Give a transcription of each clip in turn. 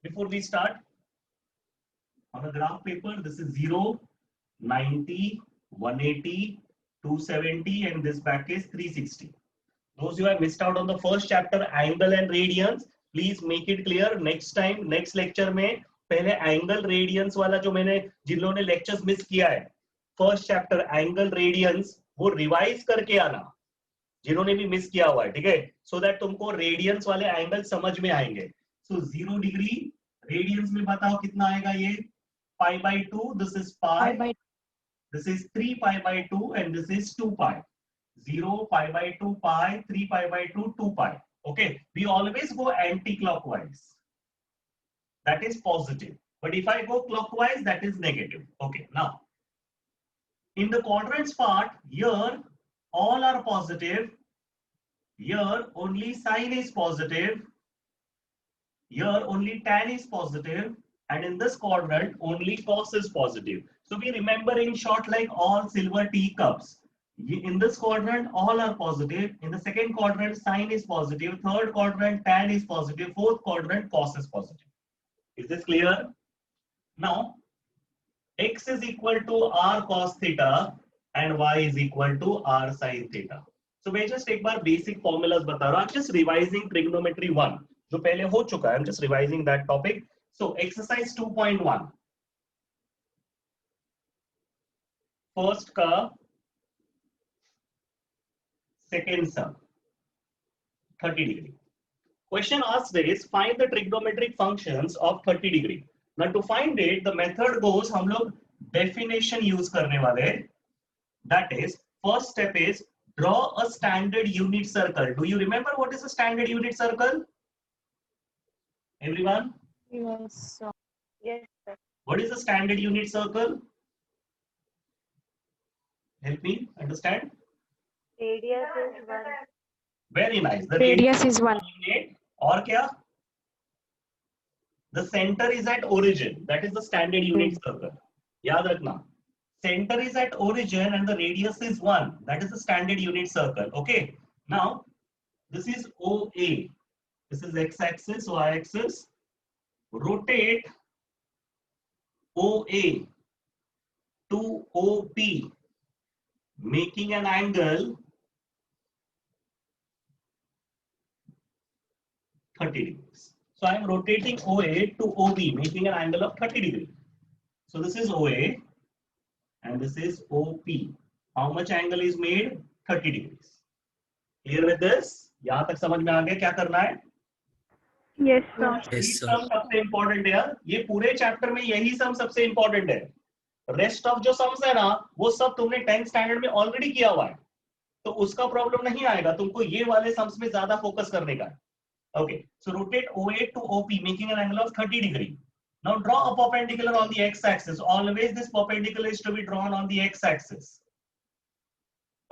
before we start, on a graph paper, this is 0, 90, 180, 270, and this back is 360. Those who have missed out on the first chapter, angle and radians, please make it clear. Next time, next lecture में पहले angle radians वाला जो मैंने जिन लोगों ने lectures miss किया है, first chapter angle radians वो revise करके आना, जिन्होंने भी मिस किया हुआ है, ठीक है, so that तुमको radians वाले angle समझ में आएंगे. So 0 degree radians में बताओ कितना आएगा ये? Pi by 2. This is pi. This is 3 pi by 2, and this is 2 pi. 0, pi by 2 pi, 3 pi by 2, 2 pi. Okay, we always go anti-clockwise. That is positive. But if I go clockwise, that is negative. Okay, now, in the quadrants part, here, all are positive. Here, only sine is positive. Here, only tan is positive. And in this quadrant, only cos is positive. So we remember in short, like all silver teacups. In this quadrant, all are positive. In the second quadrant, sine is positive. Third quadrant, tan is positive. Fourth quadrant, cos is positive. Is this clear? Now, x is equal to r cos theta and y is equal to r sin theta. So मैं just एक बार basic formulas बता रहा हूँ. I'm just revising trigonometry 1. जो पहले हो चुका है. I'm just revising that topic. So exercise 2.1. First का second sum 30 degree. Question asked is find the trigonometric functions of 30 degree. Now to find it, the method goes हम लोग definition use करने वाले. That is, first step is draw a standard unit circle. Do you remember what is a standard unit circle? Everyone? Yes, sir. Yes, sir. What is a standard unit circle? Help me understand. Radius is 1. Very nice. The Radius is 1. और क्या? The center is at origin. That is the standard unit circle. याद रखना. Center is at origin and the radius is 1. That is the standard unit circle. Okay. Now, this is OA. This is x-axis, y-axis. Rotate OA to OP, making an angle 30 degrees. So I am rotating OA to OB, making an angle of 30 degrees. So this is OA and this is OP. How much angle is made? 30 degrees. Clear with this? यहाँ तक समझ में आ गया क्या करना है? Yes, sir. Yes, sir. सबसे important है ये पूरे चैप्टर में यही सम सबसे इम्पोर्टेंट है. रेस्ट ऑफ जो सम्स है ना वो सब तुमने 10th स्टैंडर्ड में ऑलरेडी किया हुआ है, तो उसका प्रॉब्लम नहीं आएगा. तुमको ये वाले सम्स में ज्यादा फोकस करने का है. Okay, so rotate OA to OP, making an angle of 30 degree. Now draw a perpendicular on the x-axis. Always this perpendicular is to be drawn on the x-axis.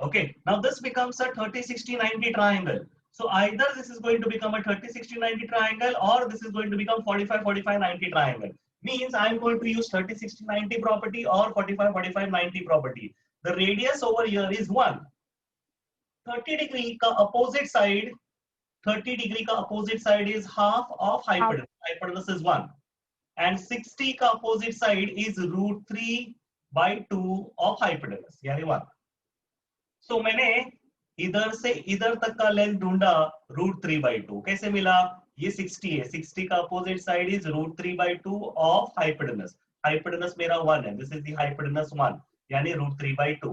Okay, now this becomes a 30, 60, 90 triangle. So either this is going to become a 30, 60, 90 triangle or this is going to become 45, 45, 90 triangle. Means I am going to use 30, 60, 90 property or 45, 45, 90 property. The radius over here is 1. 30 degree ka opposite side, 30 degree ka opposite side is half of hypotenuse. Hypotenuse is 1. And 60 ka opposite side is root 3 by 2 of hypotenuse. यानी 1. So मैंने इधर से इधर तक का length ढूंढा root 3 by 2. कैसे मिला? ये 60 है. 60 का opposite side is root 3 by 2 of hypotenuse. Hypotenuse मेरा 1 है. दिस इज द हाइपोटेनस 1 यानी रूट 3 by 2.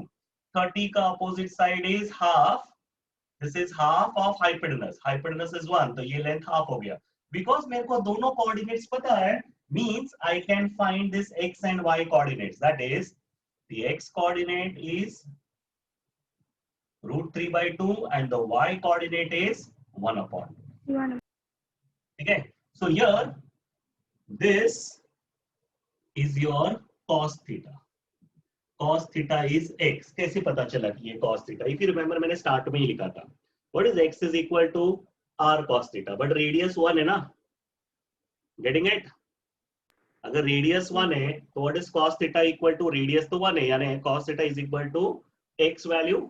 30 का opposite side is half. This is half of hypotenuse. Hypotenuse is 1, तो ये लेंथ हाफ हो गया. बिकॉज मेरे को दोनों कोऑर्डिनेट्स पता है, means I can find this x and y coordinates. That is the x coordinate is root 3 by 2 and the y coordinate is 1 upon 2. Okay, so here this is your cos theta. Cos theta is x. कैसे पता चला कि ये cos theta? If you remember मैंने start में ही लिखा था. What is x is equal to r cos theta? But radius 1 है ना? Getting it? अगर radius 1 है तो what is cos theta equal to? Radius तो 1 है यानी cos theta is equal to x value.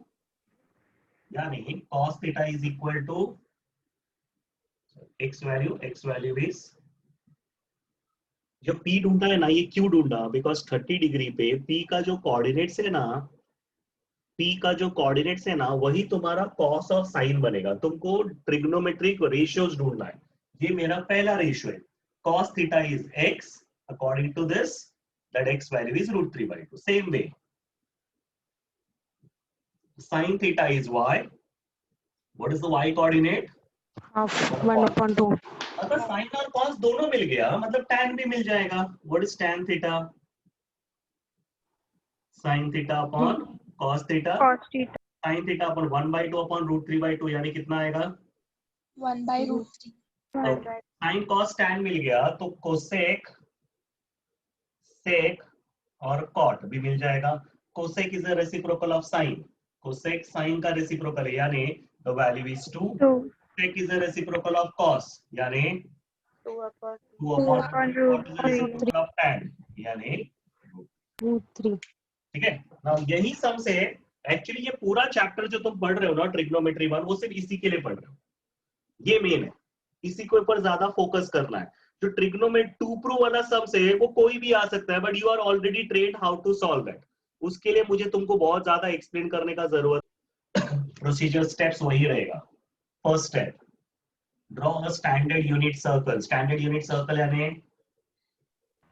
यानी cos theta is equal to x value is जो P ढूंढा है ना, ये क्यों ढूंढा? बिकॉज 30 डिग्री पे P का जो कोऑर्डिनेट्स है ना, P का जो कोऑर्डिनेट्स है ना, वही तुम्हारा कॉस और साइन बनेगा। तुमको ट्रिग्नोमेट्रिक रेशियोज ढूंढना है। ये मेरा पहला रेशियो है, cos theta is x, according to this that x value is √3/2. Same way, sin theta is y. What is the y coordinate? half 1/2. अगर sin और cos दोनों मिल गया मतलब tan भी मिल जाएगा। What is tan theta? sin theta upon cos theta. Cos theta. sin theta upon 1/2 upon √3/2 यानी कितना आएगा? 1/√3. Okay. sin cos tan मिल गया तो cosec, sec और cot भी मिल जाएगा। cosec is a reciprocal of sin. cosec sin का reciprocal है, यानी the value is 2. 2. sec is a reciprocal of cos, यानी 2 upon 2 upon upon cot is a √3. reciprocal of tan, यानी √3. ठीक है ना। यही सम से एक्चुअली ये पूरा चैप्टर जो तुम पढ़ रहे हो ना ट्रिग्नोमेट्री 1, वो सिर्फ इसी के लिए पढ़ रहे हो। ये मेन है, इसी के ऊपर ज्यादा फोकस करना है। जो ट्रिग्नोमेट्री 2 प्रूव वाला सम से वो कोई भी आ सकता है, but you are already trained how to solve that. उसके लिए मुझे तुमको बहुत ज्यादा एक्सप्लेन करने का जरूरत। प्रोसीजर स्टेप्स वही रहेगा। First step, draw a standard unit circle. Standard unit circle यानी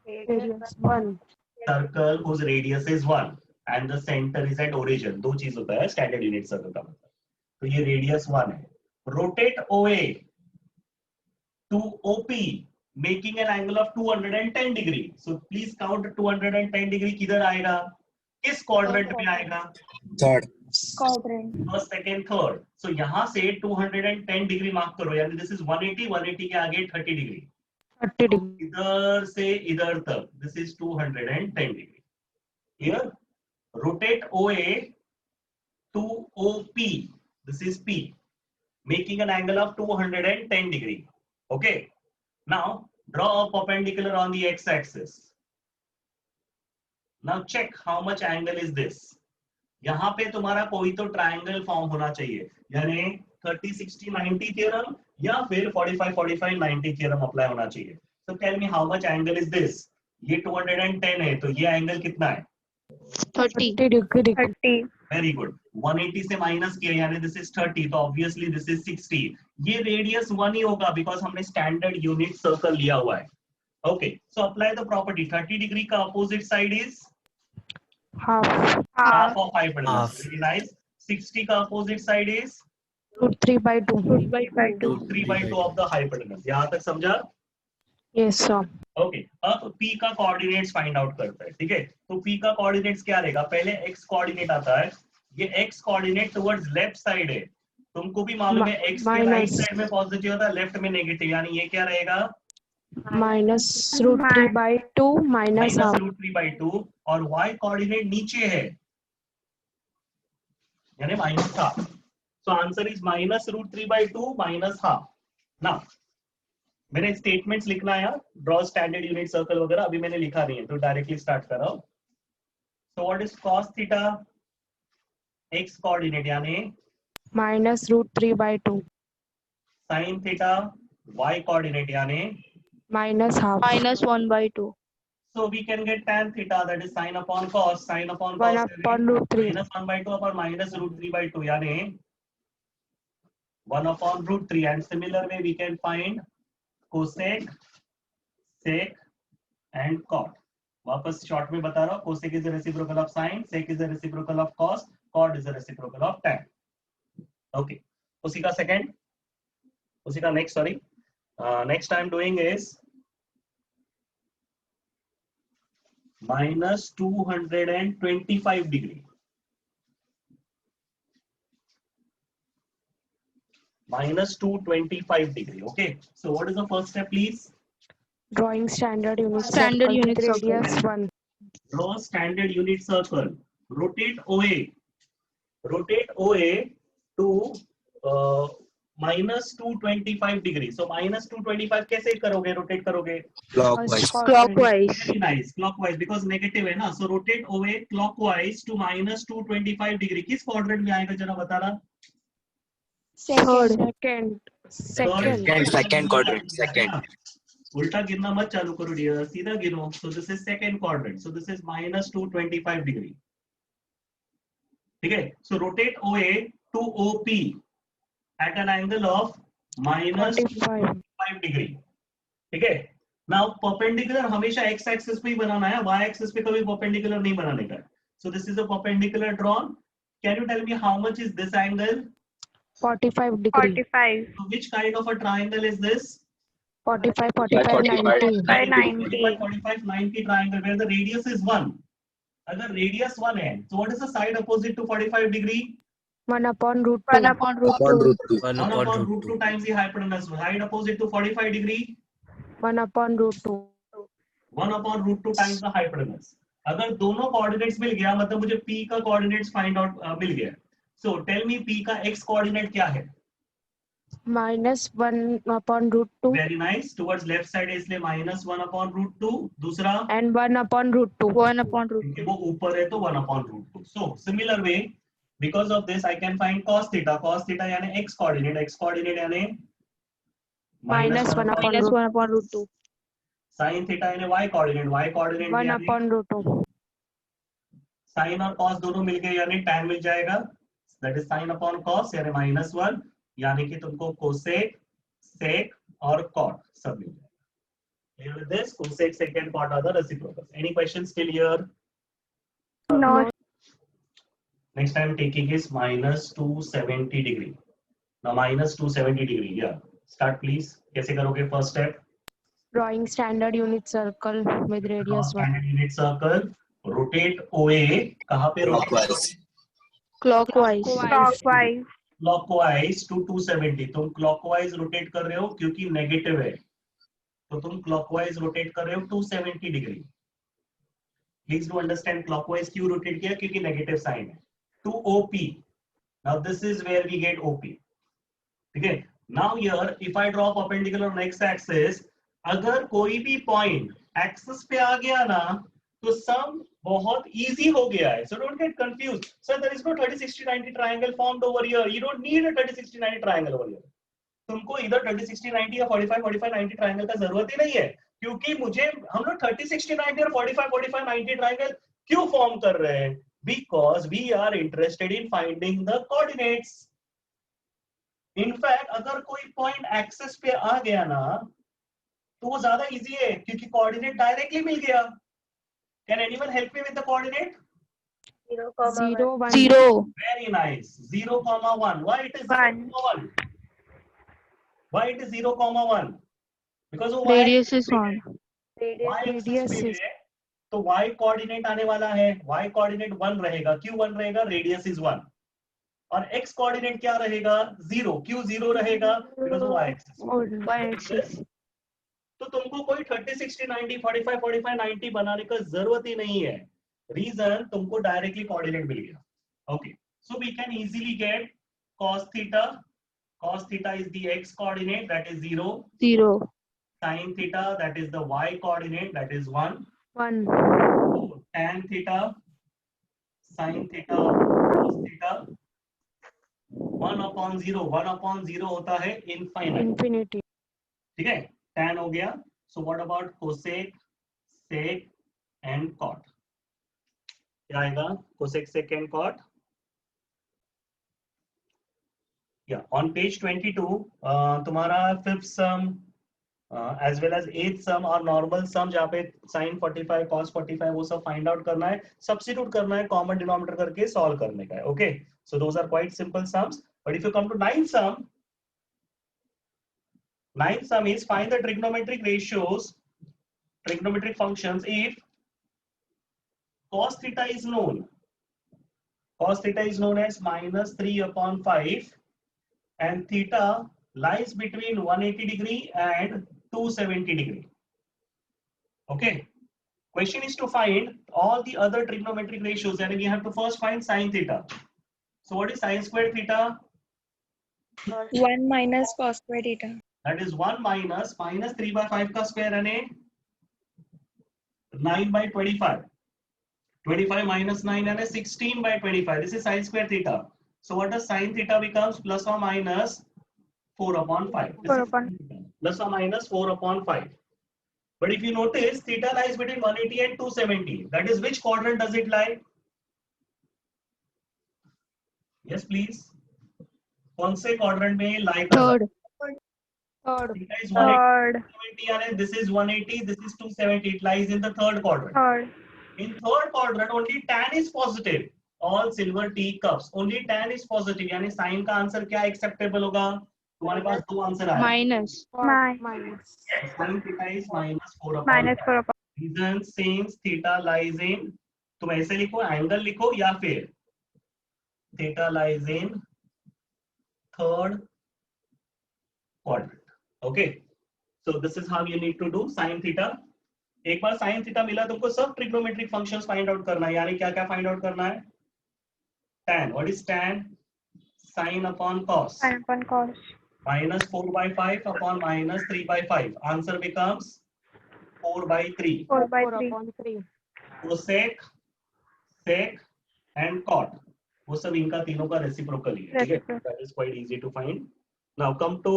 Radius 1. Circle whose radius is 1 and the center is at origin। दो चीज होता है स्टैंडर्ड यूनिट सर्कल का मतलब। तो ये रेडियस 1 है। Rotate OA to OP making an angle of 210 degree. So please count 210 degree किधर आएगा, किस क्वाड्रेंट में आएगा? Third Quadrant. First, second, third. So यहां से 210 डिग्री मार्क करो, यानी दिस इज 180, 180 के आगे 30 डिग्री। 30 degree. इधर से इधर तक this is 210 degree. Clear? Rotate OA to OP, this is P, making an angle of 210 degree. Okay, now draw a perpendicular on the x-axis. Now check how much angle is this. यहाँ पे तुम्हारा कोई तो triangle form होना चाहिए, यानी 30 60 90 theorem या फिर 45 45 90 थ्योरम अप्लाई होना चाहिए। So tell me how much angle is this? ये 210 है तो ये एंगल कितना है? 30 degree. 30. Very good. 180 से माइनस किया यानी दिस इज 30, तो ऑब्वियसली दिस इज 60। ये रेडियस 1 ही होगा बिकॉज हमने स्टैंडर्ड यूनिट सर्कल लिया हुआ है। Okay, so apply the property. 30 degree का opposite side is Half. half of hypotenuse। Very nice. 60 का opposite side is √3/2. √3/2 of the hypotenuse. यहां तक समझा? Yes, sir. ओके, अब P का कोऑर्डिनेट्स फाइंड आउट करते हैं। ठीक है, तो P का कोऑर्डिनेट्स क्या रहेगा? पहले x कोऑर्डिनेट आता है, ये x coordinate towards left side है। तुमको भी मालूम है x के राइट साइड में पॉजिटिव होता है, लेफ्ट में नेगेटिव, यानी ये क्या रहेगा? Minus √3/2 minus half. -√3/2, और y कोऑर्डिनेट नीचे है यानी -half। So answer is -√3/2 -half। Now मेरे स्टेटमेंट्स लिखना है, ड्रॉ स्टैंडर्ड यूनिट सर्कल वगैरह अभी मैंने लिखा नहीं है तो डायरेक्टली स्टार्ट कर रहा हूं। So what is cos theta? x coordinate यानी Minus √3/2 sin theta y coordinate यानी minus half. -1/2. so we can get tan theta, that is sin upon cos। sin upon cos 1/√3. -1/2 upon -√3/2 यानी 1/√3। and similar way we can find cosec, sec and cot। वापस short में बता रहा हूं, cosec is a reciprocal of sin, sec is a reciprocal of cos, cot is a reciprocal of tan। Okay, उसी का second, उसी का next, sorry next I am doing is -225 degree. -225 degree। Okay, so what is the first step, please? Drawing standard unit Standard circle unit with circle. radius 1. Draw standard unit circle, rotate OA to -225 degree। so -225 कैसे करोगे, rotate करोगे? Clockwise Clockwise. Very nice, clockwise, because negative है ना। so rotate OA clockwise to -225 degree। किस quadrant में आएगा जरा बताना? Third. Second. Second quadrant second उल्टा गिनना मत चालू करो डियर, सीधा गिनो. So this is second quadrant. So this is minus 225 degree. ठीक है. So rotate OA to OP at an angle of minus 45. 225 degree. ठीक है. Now perpendicular हमेशा x axis पे ही बनाना है, y axis पे कभी perpendicular नहीं बनाने का. So this is a perpendicular drawn. Can you tell me how much is this angle? 45 degree. 45. So which kind of a triangle is this? 45, 45, 90. By 90. 45, 90 triangle where the radius is 1. अगर radius 1 है, so what is the side opposite to 45 degree? 1 upon root 1 2. upon root Upon 2. root 2. 1 upon root 2 times the hypotenuse. Side opposite to 45 degree? 1 upon root 2. 1 upon root 2 times the hypotenuse. अगर दोनों coordinates मिल गया, मतलब मुझे P का coordinates find out मिल गया. So tell me P का x coordinate क्या है? Minus 1 upon root 2. Very nice. Towards left side है इसलिए minus 1 upon root 2. दूसरा And 1 upon root 2. 1 upon root 2. क्योंकि वो ऊपर है तो 1 upon root 2. So similar way, because of this I can find cos theta. Cos theta यानी x coordinate. X coordinate यानी Minus 1 upon Minus root 1 upon root 2. sin theta यानी y coordinate. Y coordinate 1 यानी upon root 2. sin और cos दोनों मिलके यानी tan मिल जाएगा. That is sin upon cos यानी minus 1. यानी कि तुमको cosec, sec और cot सब मिल जाएगा. Clear with this? Cosec, sec and cot are the reciprocals. Any questions till here? No. Next time taking is minus 270 degree. Now minus 270 degree. Yeah. Start please. कैसे करोगे first step? Drawing standard unit circle with Draw radius 1. standard unit circle. Rotate OA. कहाँ पे rotate? Clockwise. Clockwise. Clockwise. Clockwise to 270. तुम clockwise rotate कर रहे हो क्योंकि negative है. तो तुम clockwise rotate कर रहे हो 270 degree. Please do understand clockwise क्यों rotate किया क्योंकि negative sign है. To OP. Now this is where we get OP. ठीक है. Now here if I draw perpendicular on x axis, अगर कोई भी point axis पे आ गया ना तो sum बहुत easy हो गया है. So don't get confused. Sir, there is no 30-60-90 triangle formed over here. You don't need a 30-60-90 triangle over here. तुमको इधर 30-60-90 या 45-45-90 ट्रायंगल का जरूरत ही नहीं है क्योंकि मुझे हम लोग 30-60-90 और 45-45-90 ट्रायंगल क्यों फॉर्म कर रहे हैं? Because we are interested in finding the coordinates. In fact, अगर कोई पॉइंट एक्सिस पे आ गया ना तो वो ज्यादा इजी है क्योंकि कोऑर्डिनेट डायरेक्टली मिल गया. Can anyone help me with the coordinate? 0, 0, 1. 0. Very nice. 0,1. Why it is 0,1? Why it is 0,1? Because वो Radius is 1. y axis Radius पे is- है तो y कोऑर्डिनेट आने वाला है. y कोऑर्डिनेट 1 रहेगा. क्यों 1 रहेगा? Radius is 1. और x कोऑर्डिनेट क्या रहेगा? 0. क्यों 0 रहेगा? Because y axis. Oh, y-axis. तो तुमको कोई 30-60-90 45-45-90 बनाने का जरूरत ही नहीं है. रीजन तुमको डायरेक्टली कोऑर्डिनेट मिल गया. Okay, so we can easily get cos theta. Cos theta is the x coordinate, that is 0. 0. Sin theta, that is the y coordinate, that is 1. 1. So, tan theta, sin theta, cos theta, 1 upon 0. 1 upon 0 होता है infinite. Infinity. ठीक है, tan हो गया. So what about cosec, sec and cot? क्या आएगा? Cosec, sec and cot. Yeah, on page 22, तुम्हारा fifth sum as well as eighth sum और normal sum जहाँ पे sin 45, cos 45 वो सब find out करना है, substitute करना है, common denominator करके solve करने का है. Okay, so those are quite simple sums. But if you come to ninth sum is find the trigonometric ratios, trigonometric functions if cos theta is known. Cos theta is known as minus 3 upon 5 and theta lies between 180 degree and 270 degree. Okay. Question is to find all the other trigonometric ratios and we have to first find sin theta. So what is sin squared theta? 1 minus cos square theta. That is 1 minus 3 by 5 का square यानी 9 by 25. 25 minus 9 यानी 16 by 25. This is sin square theta. So what does sin theta becomes? Plus or minus 4 upon 5. This 4 is upon sin theta. Plus or minus 4 upon 5. But if you notice, theta lies between 180 and 270. That is, which quadrant does it lie? Yes, please. कौन से quadrant में lie कर रहा है? Third. Theta is 180, Third. and this is 180, this is 270. It lies in the third quadrant. Third. In third quadrant, only tan is positive. All silver teacups. Only tan is positive. यानी sign का answer क्या acceptable होगा? तुम्हारे पास दो answer आए. Minus. Minus. Sin theta is -4 upon. Minus 4 upon. Reason since theta lies in. तुम ऐसे लिखो, एंगल लिखो या फिर theta lies in third quadrant. Okay. So this is how you need to do sin theta. एक बार sin theta मिला तुमको सब ट्रिग्नोमेट्रिक फंक्शंस फाइंड आउट करना है. यानी क्या क्या फाइंड आउट करना है? Tan. What is tan? Sin upon cos. Sin upon cos. Minus 4/5 upon minus 3/5. Answer becomes 4/3. 4/3. upon 3. Cosec, sec and cot. वो सब इनका तीनों का रेसिप्रोकल ही है. ठीक है? Reciprocal. That is quite easy to find. Now come to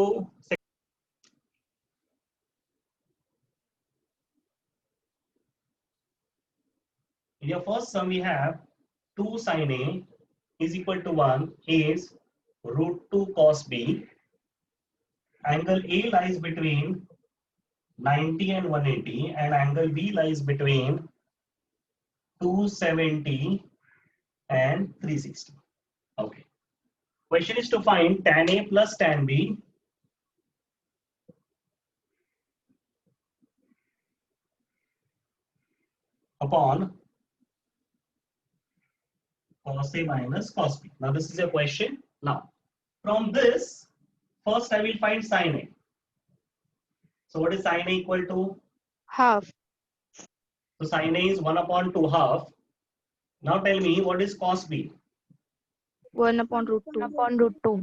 in your first sum we have 2 sin A is equal to 1 is √2 cos B. Angle A lies between 90 and 180 and angle B lies between 270 and 360. Okay. Question is to find tan A plus tan B upon cos A minus cos B. Now this is a question. Now from this, first I will find sin A. So what is sin A equal to? Half. So sin A is 1 upon 2 half. Now tell me what is cos B? 1 upon root 2. Upon root 2.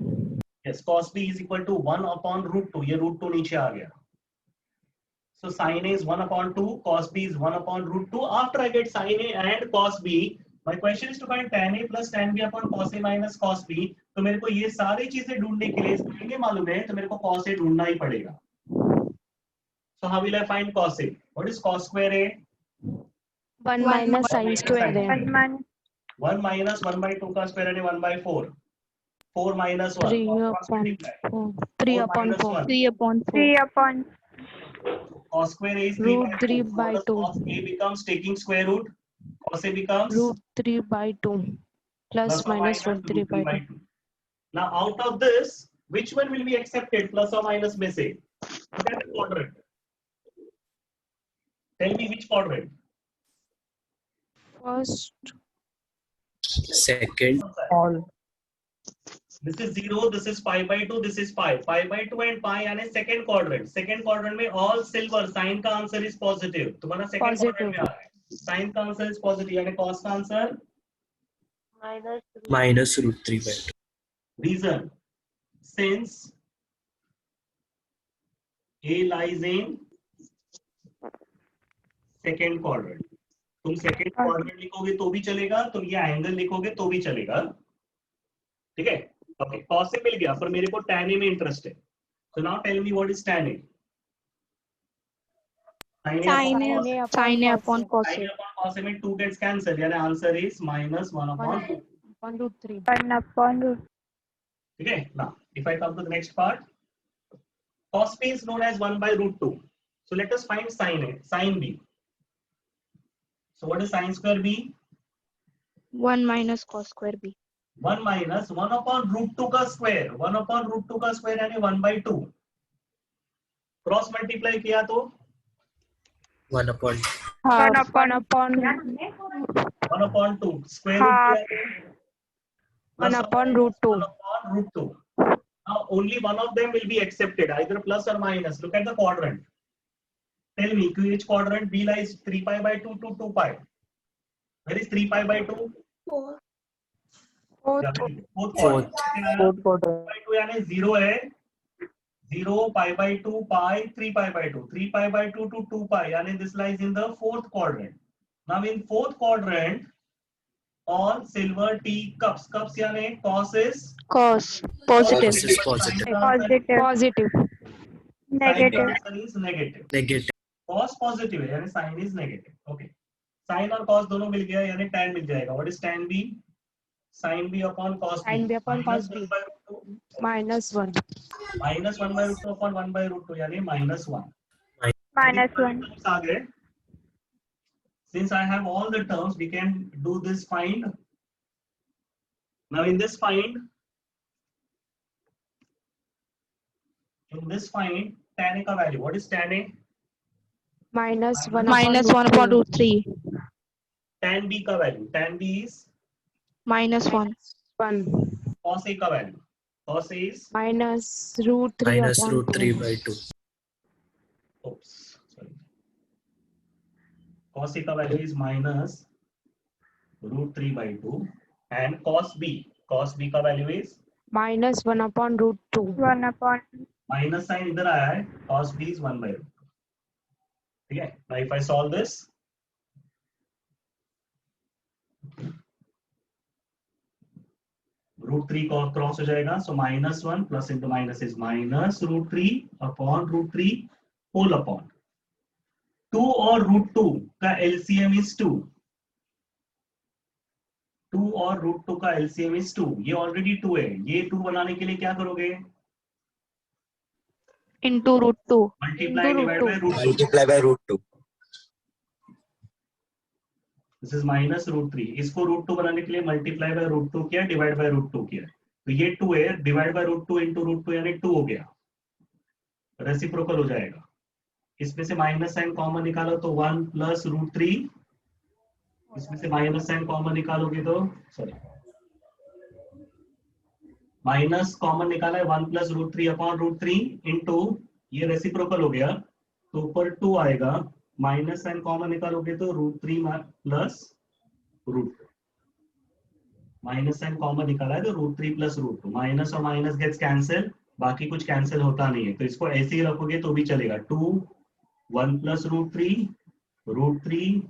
Yes, cos B is equal to 1 upon √2. ये √2 नीचे आ गया. So sin A is 1 upon 2, cos B is 1 upon √2. After I get sin A and cos B, my question is to find tan A plus tan B upon cos A minus cos B. तो मेरे को ये सारी चीजें ढूंढने के लिए sin A मालूम है, तो मेरे को cos A ढूंढना ही पड़ेगा. So how will I find cos A? What is cos square A? 1 minus sin square A. 1 minus 1/2 का square यानी 1/4. 4 minus 1. 3 Cross upon multiply. 4. 3 4 upon minus 4. 1. 3 upon 4. 3 upon. Cos square A is Root 3/2. 3 by So 2. cos A becomes taking square root. Cos A becomes Root 3 by 2. Plus plus or minus root 3 by 2. 2. Now out of this, which one will be accepted? Plus or minus में से? Look at the quadrant. Tell me which quadrant. First. Second. All. This is 0, this is pi by 2, this is pi. Pi by 2 and pi यानी second quadrant. Second quadrant में all silver. Sin का answer is positive. तुम्हारा second Positive. quadrant में आ रहा है. Sin का answer is positive. यानी cos का answer Minus √3 by 2. reason. Since A lies in second quadrant. तुम second quadrant लिखोगे तो भी चलेगा, तुम ये angle लिखोगे तो भी चलेगा. ठीक है? Okay, cos A मिल गया, पर मेरे को tan A में इंटरेस्ट है. So now tell me what is tan A? Sin A upon cos Sin A. A upon cos A में 2 gets cancelled. यानी answer is minus 1 upon 2. Upon root 3. 1 upon root. ठीक है? Now, if I come to the next part, cos B is known as 1 by √2. So let us find sin A, sin B. So what is sin square B? 1 minus cos square B. 1 minus 1 upon √2 का square. 1 upon √2 का square यानी 1/2. Cross multiply किया तो 1 upon 1 upon. 1 upon 2. Square Half. root किया तो 1 upon root 2. 1 upon √2. Now only one of them will be accepted, either plus or minus. Look at the quadrant. Tell me, which quadrant? B lies 3 pi by 2 to 2 pi. Where is 3 pi by 2? Fourth. Fourth quadrant. By 2 यानी 0 है. 0 pi by 2 pi 3 pi by 2. 3 pi by 2 to 2 pi यानी this lies in the fourth quadrant. Now in fourth quadrant, all silver teacups. Cups यानी cos is Cos. Positive. Cos is positive. Positive. Positive. Sin Negative. answer is negative. Negative. cos positive है यानी sin is negative. Okay, sin और cos दोनों मिल गया यानी tan मिल जाएगा. What is tan b? sin b upon cos b. Sin b upon cos b. -1 by root 2. -1. -1 by root 2 upon 1 by root 2 यानी -1. -1. आ गए. Since I have all the terms, we can do this find. Now in this find, tan A का value. What is tan A? -1 -1 upon root 3. Tan B का value. Tan B is -1. 1. cos A का value. Cos A is -√3 minus upon root 3 2. by 2. oops, sorry. Cos A का value is -√3 by 2, and cos B का value is -1 upon root 2. 1 upon minus sign इधर आया है. cos B is 1 by root 2. ठीक है. Now if I solve this, √3 को cross हो जाएगा. So -1 plus into minus is -√3 upon √3 whole upon 2 और √2 का LCM is 2. 2 और √2 का LCM is 2. ये ऑलरेडी 2 है. ये 2 बनाने के लिए क्या करोगे? Into root 2. Multiply divide by √2. Multiply by root 2. This is -√3. इसको √2 बनाने के लिए multiply by √2 किया, divide by √2 किया. तो ये 2 है, divide by √2 into √2 यानी 2 हो गया. रेसिप्रोकल हो जाएगा. इसमें से माइनस साइन कॉमन निकालो तो 1 plus √3. इसमें से माइनस साइन कॉमन निकालोगे तो सॉरी माइनस कॉमन निकाला है 1 plus √3 upon √3 into ये रेसिप्रोकल हो गया तो ऊपर 2 आएगा. माइनस साइन कॉमन निकालोगे तो √3 plus √2. माइनस साइन कॉमन निकाला है तो √3 plus √2. माइनस और माइनस गेट्स कैंसिल, बाकी कुछ कैंसिल होता नहीं है तो इसको ऐसे ही रखोगे तो भी चलेगा. 2 1 plus √3 √3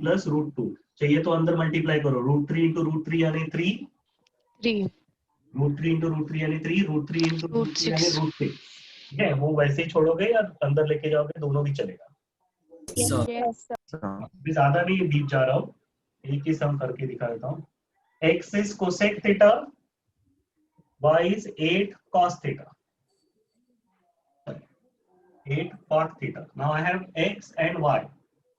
plus √2 चाहिए तो अंदर मल्टीप्लाई करो. √3 into √3 यानी 3. 3. √3 into √3 यानी 3. √3 into Root √3 यानी 6. √6. ठीक है, वो वैसे ही छोड़ोगे या अंदर लेके जाओगे, दोनों भी चलेगा. So, Yes. भी ज्यादा नहीं डीप जा रहा हूँ, एक ही सम करके दिखा देता हूँ. x is cosec theta, y is 8 cos theta, 8 cot theta. Now I have x and y.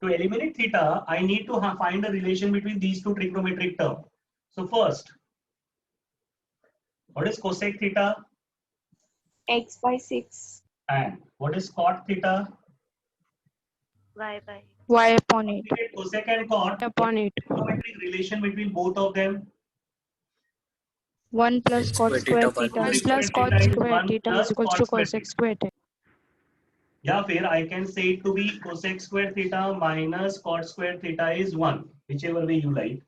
To eliminate theta, I need to find a relation between these two trigonometric terms. So first, what is cosec theta X by 6. and what is cot theta? Y by Y upon 8. Cosec and cot. Upon 8. Trigonometric relation between both of them. 1 plus Sin cot square square theta theta. 1 plus cot square theta is equals to cosec square theta. या फिर I can say it to be cosec square theta minus cot square theta is 1, whichever way you like.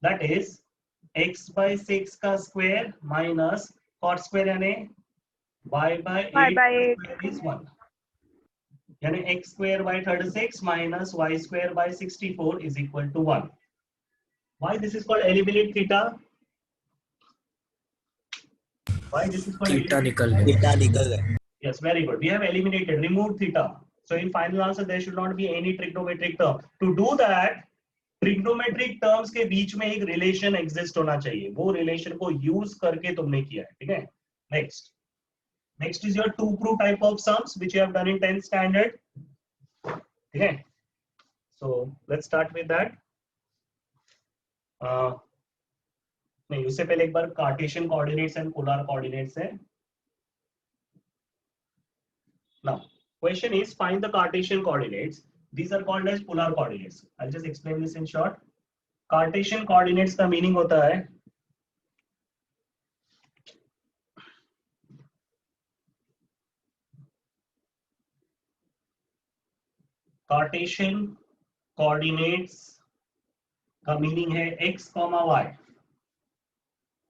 That is x by 6 का square minus cot square यानी y by 8 square is 1. यानी x square by 36 minus y square by 64 is equal to 1. Why this is called eliminate theta? Why this is called theta eliminate? निकल गया. Theta निकल गया. Yes, very good. We have eliminated, removed theta. So in final answer, there should not be any trigonometric term. To do that, trigonometric terms के बीच में एक relation exist होना चाहिए. वो relation को use करके तुमने किया है, ठीक है? Next. Next is your 2-proof type of sums, which you have done in 10th standard. ठीक है? So let's start with that. नहीं, उससे पहले एक बार Cartesian coordinates and polar coordinates है. Now, question is find the Cartesian coordinates. These are called as polar coordinates. I'll just explain this in short. Cartesian coordinates का meaning होता है Cartesian coordinates का meaning है x, y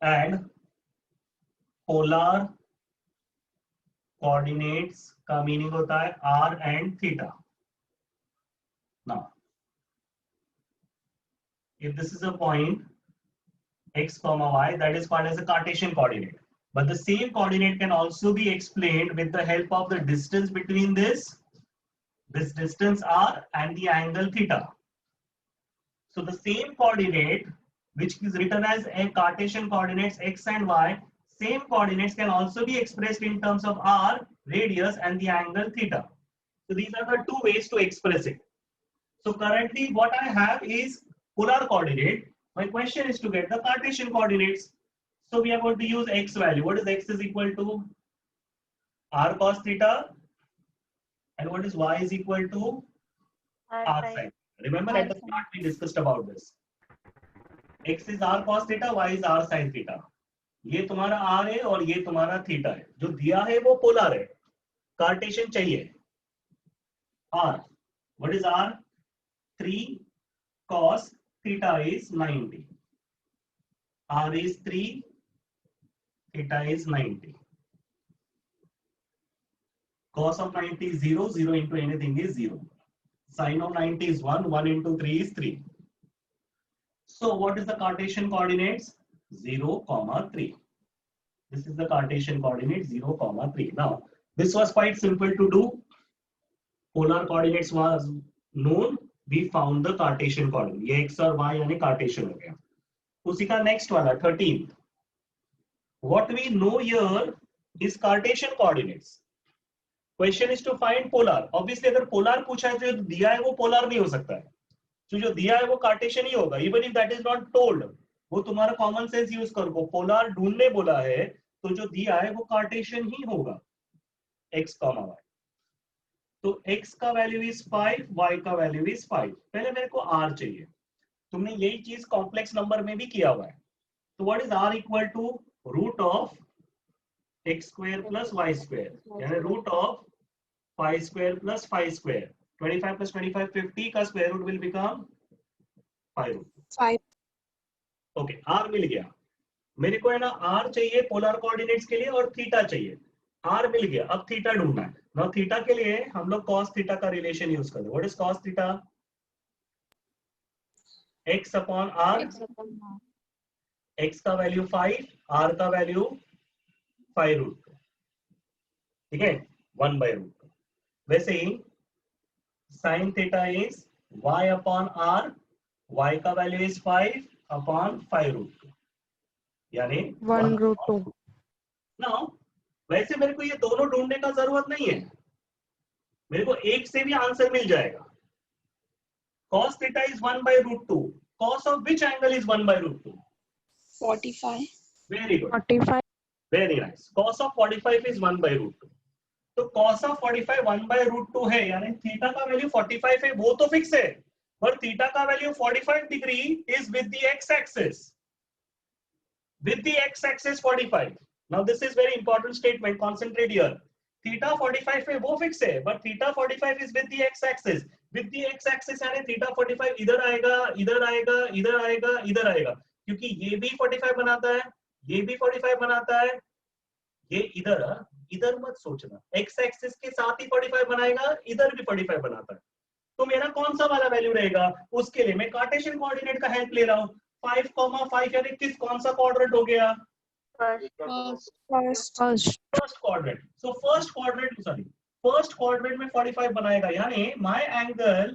and polar coordinates का meaning होता है r and theta. Now, if this is a point x, y, that is called as a Cartesian coordinate. But the same coordinate can also be explained with the help of the distance between this this distance r and the angle theta. So the same coordinate which is written as a Cartesian coordinates x and y, same coordinates can also be expressed in terms of r, radius and the angle theta. So these are the two ways to express it. So currently what I have is polar coordinate. My question is to get the Cartesian coordinates. So we are going to use x value. What is x is equal to? R cos theta. And what is y is equal to? R sin. Remember at the start we discussed about this. X is r cos theta, y is r sin theta. ये तुम्हारा r है और ये तुम्हारा theta है. जो दिया है वो पोलर है. कार्टेशियन चाहिए. R. What is r? 3 cos theta is 90. R is 3, theta is 90. Cos of 90 is 0, 0 into anything is 0. Sin of 90 is 1, 1 into 3 is 3. So what is the Cartesian coordinates? 0, 3. This is the Cartesian coordinate 0, 3. Now, this was quite simple to do. Polar coordinates was known. We found the Cartesian coordinate. ये x और y यानी Cartesian हो गया. उसी का next वाला 13th. What we know here is Cartesian coordinates. Question is to find polar. Obviously अगर polar पूछा है तो जो दिया है वो polar नहीं हो सकता है. तो जो दिया है वो Cartesian ही होगा. Even if that is not told, वो तुम्हारा common sense use करो. Polar ढूंढने बोला है तो जो दिया है वो Cartesian ही होगा. x, y. तो x का वैल्यू इज 5, y का वैल्यू इज 5. पहले मेरे को r चाहिए. तुमने यही चीज कॉम्प्लेक्स नंबर में भी किया हुआ है. तो what is r equal to root of x square plus y square, यानी root of 5 square plus 5 square. 25 प्लस 25 50 का square root will become 5 root. 5. Okay, r मिल गया. मेरे को है ना r चाहिए पोलर कोऑर्डिनेट्स के लिए और थीटा चाहिए. r मिल गया. अब थीटा ढूंढना है. नाउ थीटा के लिए हम लोग cos थीटा का रिलेशन यूज करते हैं. What is cos theta? x upon r. x का वैल्यू 5, r का वैल्यू 5 रूट. ठीक है, 1 बाय रूट. वैसे ही sin theta is y upon r. y का वैल्यू इज 5 अपॉन 5 रूट, यानी 1 root 2. नाउ वैसे मेरे को ये दोनों ढूंढने का जरूरत नहीं है. मेरे को एक से भी आंसर मिल जाएगा. cos theta is 1 by root 2. Cos of which angle is 1 by root 2? 45. Very good. 45. Very nice. Cos of 45 is 1 by root 2. तो cos of 45 1 by root 2 है, यानी थीटा का वैल्यू 45 है, वो तो फिक्स है. पर थीटा का value 45 degree is with the x axis. With the x axis 45. Now this is very important statement. Concentrate here. Theta 45 पे वो फिक्स है, but theta 45 is with the x axis. With the x axis यानी theta 45 इधर आएगा, इधर आएगा, इधर आएगा, इधर आएगा, क्योंकि ये भी 45 बनाता है, ये भी 45 बनाता है, ये इधर मत सोचना. x axis के साथ ही 45 बनाएगा, इधर भी 45 बनाता है. तो मेरा कौन सा वाला वैल्यू रहेगा? उसके लिए मैं कार्टेशियन कोऑर्डिनेट का हेल्प ले रहा हूँ. 5,5 यानी कौन सा क्वाड्रेंट हो गया? First. First quadrant. So first quadrant में 45 बनाएगा, यानी माय एंगल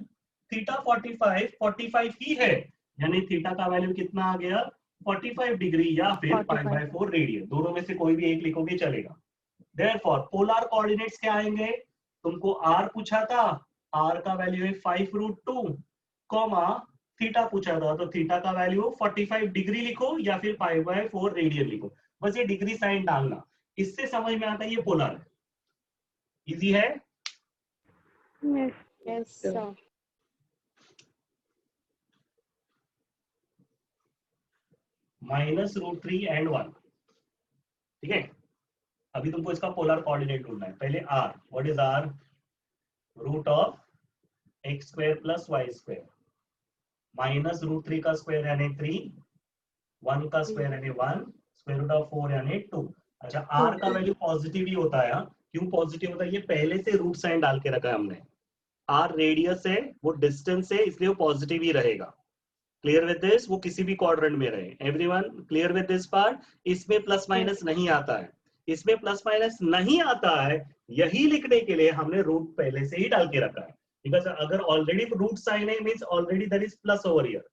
थीटा 45 ही है, यानी थीटा का वैल्यू कितना आ गया? 45 डिग्री या फिर 5/4 रेडियन. दोनों में से कोई भी एक लिखोगे चलेगा. देयरफॉर पोलर कोऑर्डिनेट्स क्या आएंगे? तुमको r पूछा था, r का वैल्यू है 5 रूट 2, कॉमा थीटा पूछा था, तो थीटा का वैल्यू 45 डिग्री लिखो या फिर 5/4 रेडियन लिखो. बस ये डिग्री साइन डालना, इससे समझ में आता है ये पोलर है. इजी है? Yes, sir. -√3 and 1. ठीक है, अभी तुमको इसका पोलर कोऑर्डिनेट ढूंढना है. पहले r. What is r? Root of x square plus y square, -√3 का स्क्वायर यानी 3, 1 का स्क्वायर यानी 1, स्क्वायर रूट ऑफ 4 यानी 2. अच्छा, r का वैल्यू पॉजिटिव ही होता है. क्यों पॉजिटिव होता है? ये पहले से रूट साइन डाल के रखा है हमने. r रेडियस है, वो डिस्टेंस है, इसलिए वो पॉजिटिव ही रहेगा. Clear with this? वो किसी भी क्वाड्रेंट में रहे. Everyone clear with this part? इसमें प्लस माइनस नहीं आता है. इसमें प्लस माइनस नहीं आता है, यही लिखने के लिए हमने रूट पहले से ही डाल के रखा है. बिकॉज अगर ऑलरेडी रूट साइन है means already there is plus over here,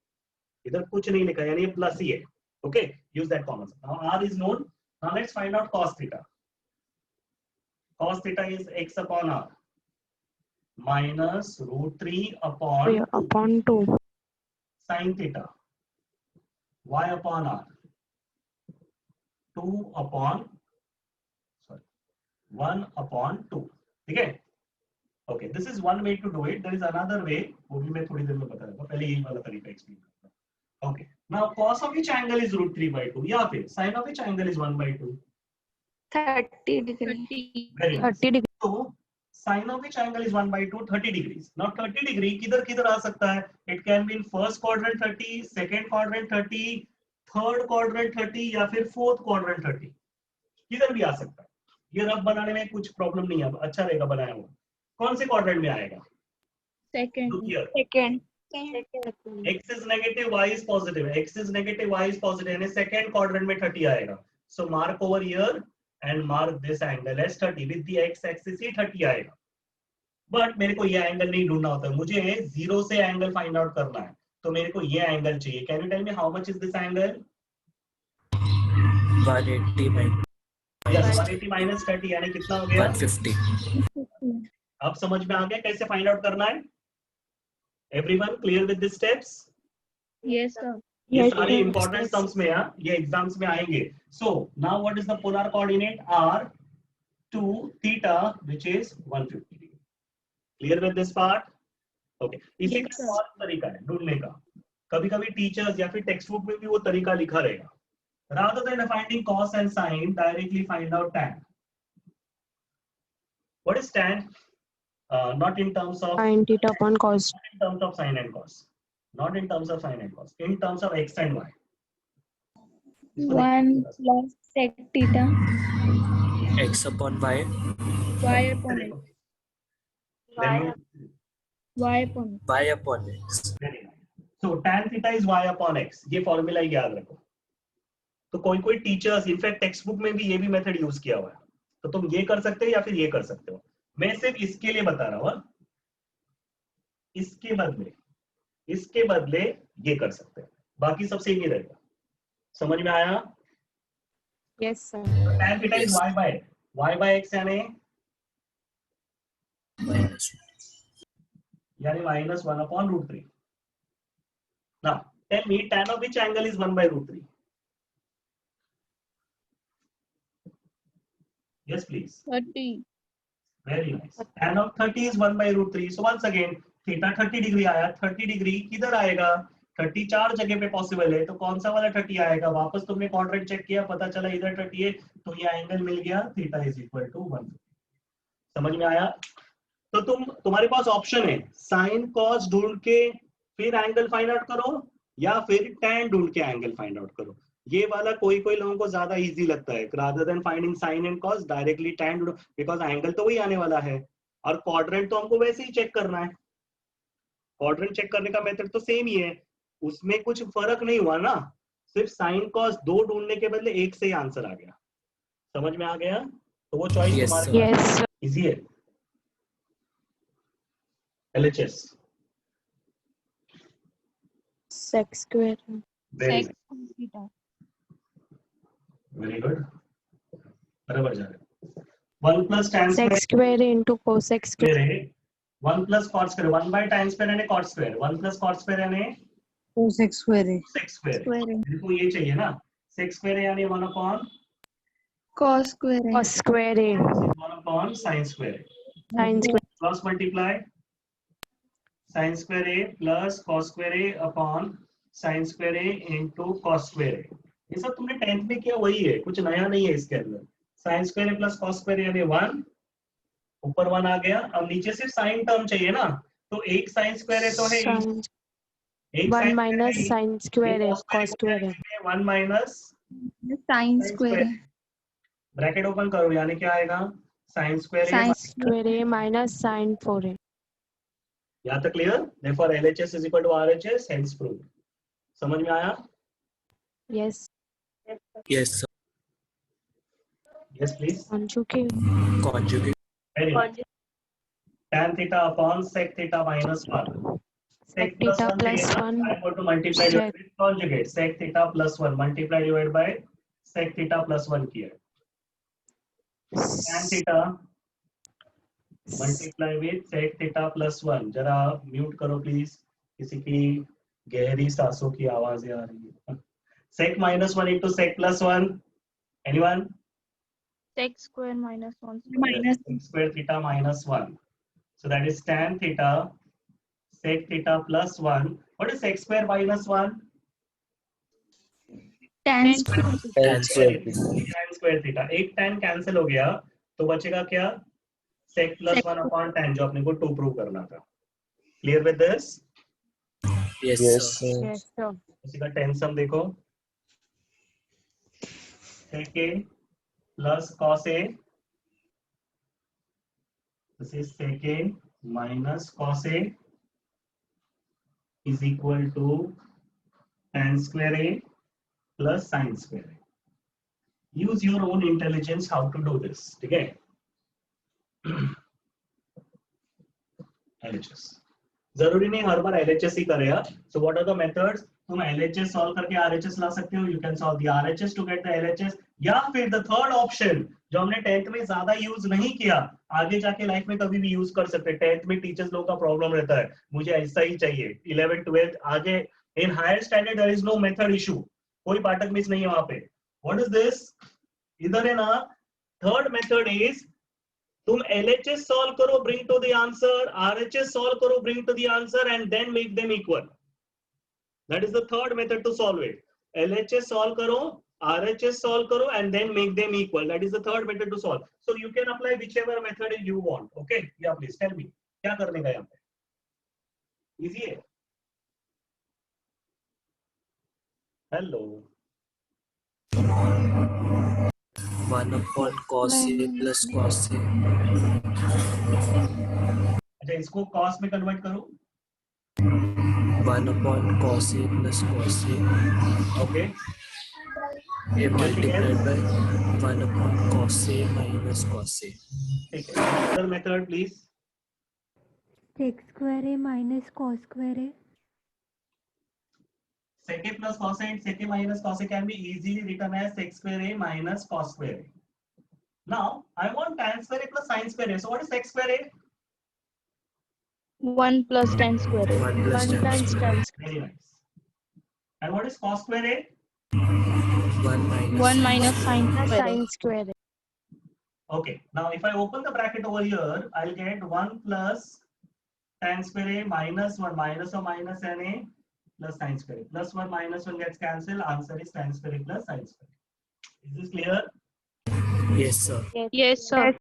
इधर कुछ नहीं लिखा यानी ये प्लस ही है. Okay, use that common. Now r is known. Now let's find out cos theta. Cos theta is x upon r minus root 3 upon 2. upon 2. Sin theta y upon r 2 upon 1 upon 2. ठीक है. Okay, this is one way to do it. There is another way. वो भी मैं थोड़ी देर में बता दूंगा. पहले यही वाला तरीका एक्सप्लेन करता हूँ. Okay. Now cos of which angle is root 3 by 2? या फिर sin of which angle is 1 by 2? 30 degree. Very nice. 30 degree. So sin of which angle is 1 by 2? 30 degrees. Now 30 degree किधर किधर आ सकता है? It can be in first quadrant 30, second quadrant 30, third quadrant 30 या फिर fourth quadrant 30. किधर भी आ सकता है. ये रफ बनाने में कुछ प्रॉब्लम नहीं है, अच्छा रहेगा बनाया हुआ. कौन से क्वाड्रेंट में आएगा? Second. Look here. Second. X is negative, Y is positive. X is negative, Y is positive. यानी second quadrant में 30 आएगा. So mark over here and mark this angle as 30. With the x axis ही 30 आएगा. But मेरे को ये angle नहीं ढूंढना होता है. मुझे 0 से एंगल फाइंड आउट करना है. तो मेरे को ये एंगल चाहिए. Can you tell me how much is this angle? 180 minus Yes, 180 minus 30 यानी कितना हो गया? 150. अब समझ में आ गया कैसे फाइंड आउट करना है? Everyone clear with these steps? Yes, sir. ये Yes, सारे yes, इंपॉर्टेंट yes. सम्स में है, ये एग्जाम्स में आएंगे. So now what is the polar coordinate? r to theta which is 150 degree. Clear with this part? Okay. इसी Yes, का sir. और तरीका है ढूंढने का. कभी-कभी टीचर्स या फिर टेक्स्ट बुक में भी वो तरीका लिखा रहेगा. Rather than finding cos and sin, directly find out tan. What is tan? Not in terms of Sin theta upon cos. in terms of sin and cos. Not in terms of sin and cos. In terms of x and y. 1 plus sec theta. X upon y. Y upon x. Y upon x. Y upon x. Very nice. So tan theta is y upon x. ये formula याद रखो. तो कोई teachers in fact text book में भी ये भी method use किया हुआ है. तो तुम ये कर सकते हो या फिर ये कर सकते हो. मैं सिर्फ इसके लिए बता रहा हूँ. इसके बदले ये कर सकते हैं. बाकी सब सेम ही रहेगा. समझ में आया? Yes, sir. tan theta is y by x यानी minus 1 upon root 3. Now tell me tan of which angle is 1 by root 3? Yes, please. 30. Very nice. Tan of 30 is 1 by root 3. So once again, theta 30 degree आया. 30 degree किधर आएगा? 30 4 जगह पे possible है. तो कौन सा वाला 30 आएगा? वापस तुमने क्वाड्रेंट चेक किया, पता चला इधर 30 है, तो ये एंगल मिल गया. Theta is equal to 150. समझ में आया? तो तुम्हारे पास ऑप्शन है, साइन कॉस ढूंढ के फिर एंगल फाइंड आउट करो या फिर tan ढूंढ के एंगल फाइंड आउट करो. ये वाला कोई लोगों को ज्यादा इजी लगता है. Rather than finding sine and cos, directly tan ढूंढो, बिकॉज एंगल तो वही आने वाला है और क्वाड्रेंट तो हमको वैसे ही चेक करना है. क्वाड्रेंट चेक करने का मेथड तो सेम ही है, उसमें कुछ फर्क नहीं हुआ ना. सिर्फ साइन कॉस 2 ढूंढने के बदले 1 से ही आंसर आ गया. समझ में आ गया? तो वो चॉइस Yes, तुम्हारे sir. Yes, sir. इजी है. LHS Sec square. Very Sec theta. Very good. बराबर जा रहे हो. 1 plus tan Sec square square into cosec square. है 1 plus cot square. 1 by tan square यानी cot square. 1 plus cot square यानी cosec square है. sec square. Square. देखो ये चाहिए ना. sec square है यानी 1 upon Cos square. Cos square A. 1 upon sin square. Sin square. Cross multiply sin square A plus cos square A upon sin square A into cos square A. ये सब तुमने 10th में किया वही है, कुछ नया नहीं है इसके अंदर. sin square A plus cos square A यानी 1, ऊपर 1 आ गया. अब नीचे सिर्फ sin टर्म चाहिए ना, तो एक sin square A तो है ही. Sin. एक 1 sin minus square A, sin square A. cos Cos square A. 1 minus Sin square. Bracket open करो यानी क्या आएगा? sin square A. Sin Square A minus sin 4A. यहाँ तक clear? Therefore LHS is equal to RHS, hence proved. समझ में आया? Yes. Yes, sir. Yes, please. Conjugate. Conjugate. Very nice. tan theta upon sec theta minus 1. Sec theta plus 1 I'm going to multiply sec divided with conjugate. Sec theta plus 1 multiply divided by sec theta plus 1 किया. Tan theta multiply with sec theta plus 1. जरा mute करो please, किसी की गहरी सांसों की आवाजें आ रही है. Sec minus 1 into sec plus 1. Anyone? Sec square minus 1. Minus Sec square theta minus 1. So that is tan theta sec theta plus 1. What is sec square minus 1? tan tan square tan square theta. एक tan cancel हो गया तो बचेगा क्या? sec plus 1 upon tan, जो अपने को 2 prove करना था. Clear with this? yes sir yes sir उसी का tan sum देखो. sec a plus cos a. This is sec a minus cos a is equal to tan square a plus sin square a. Use your own intelligence how to do this. ठीक है? LHS जरूरी नहीं हर बार LHS ही करे. So what are the methods? तुम LHS solve करके RHS ला सकते हो. You can solve the RHS to get the LHS. या फिर the third option जो हमने 10th में ज्यादा यूज नहीं किया, आगे जाके लाइफ में कभी भी यूज कर सकते. 10th में टीचर्स लोग का प्रॉब्लम रहता है, मुझे ऐसा ही चाहिए. 11th 12th आगे in higher standard there is no method issue. कोई पार्टक मिस नहीं है वहां पे. What is this? इधर है ना, थर्ड मेथड इज तुम LHS सॉल्व करो, bring to the answer, RHS solve करो, bring to the answer and then make them equal. That is the third method to solve it. LHS solve करो, RHS solve करो and then make them equal. That is the third method to solve. So you can apply whichever method you want. Okay, या please tell me क्या करने का यहाँ पे. Easy है. Hello 1 upon cos a plus cos a. अच्छा, इसको cos में कन्वर्ट करो. 1 upon cos a plus cos a. Okay, A multiplied by 1 upon cos a minus cos a. ठीक है. Other method please. sec square a minus cos square a. Sec a plus cos a and sec a minus cos a can be easily written as sec square a minus cos square a. Now I want tan square a plus sin square a. So what is sec square a? 1 plus tan square a. 1 plus 1 tan times square. tan Very nice. And what is cos square a? 1 minus 1 minus sin square a. sin square a. Okay. Now if I open the bracket over here, I'll get 1 plus tan square a minus 1 minus or minus n a plus sin square a. Plus 1 minus 1 gets cancelled. Answer is tan square a plus sin square a. Is this clear? yes sir Yes sir.